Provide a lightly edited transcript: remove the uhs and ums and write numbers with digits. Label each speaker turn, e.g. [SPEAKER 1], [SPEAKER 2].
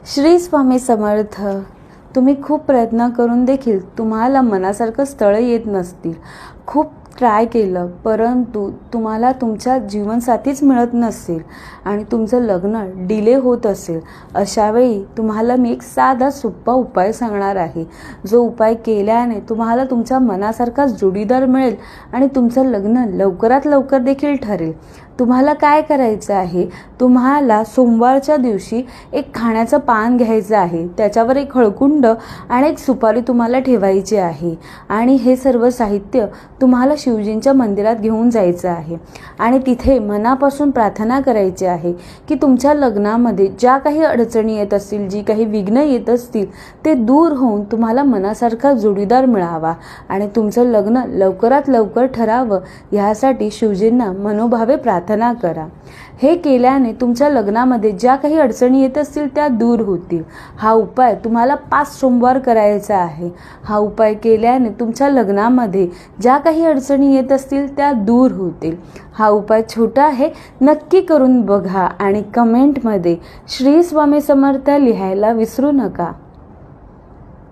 [SPEAKER 1] श्री स्वामी समर्थ. तुम्ही खूप प्रयत्न करून देखील तुम्हाला मनासारखं स्थळ येत नसतील. खूप ट्राय केलं परंतु तुम्हाला तुमच्या जीवनसाथीच मिळत नसेल आणि तुमचं लग्न डिले होत असेल, अशा वेळी तुम्हाला मी एक साधा सोपा उपाय सांगणार आहे. जो उपाय केल्याने तुम्हाला तुमच्या मनासारखा जोडीदार मिळेल आणि तुमचं लग्न लवकरात लवकर देखील ठरेल. तुम्हाला काय करायचं आहे, तुम्हाला सोमवारच्या दिवशी एक खाण्याचं पान घ्यायचं आहे, त्याच्यावर एक हळकुंड आणि एक सुपारी तुम्हाला ठेवायची आहे आणि हे सर्व साहित्य तुम्हाला शिवजींच्या मंदिरात घेऊन जायचं आहे आणि तिथे मनापासून प्रार्थना करायची आहे की तुमच्या लग्नामध्ये ज्या काही अडचणी येत असतील, जी काही विघ्न येत असतील, ते दूर होऊन तुम्हाला मनासारखा जोडीदार मिळावा आणि तुमचं लग्न लवकरात लवकर ठरावं, यासाठी शिवजींना मनोभावे प्रार्थना करा. हे केल्याने तुमच्या लग्नामध्ये ज्या काही अडचणी येत असतील त्या दूर होतील. हा उपाय तुम्हाला 5 सोमवार करायचा आहे. हा उपाय केल्याने तुमच्या लग्नामध्ये ज्या काही अडचणी येत असतील त्या दूर होतील. हा उपाय छोटा आहे, नक्की करून बघा आणि कमेंटमध्ये श्री स्वामी समर्थ लिहायला विसरू नका.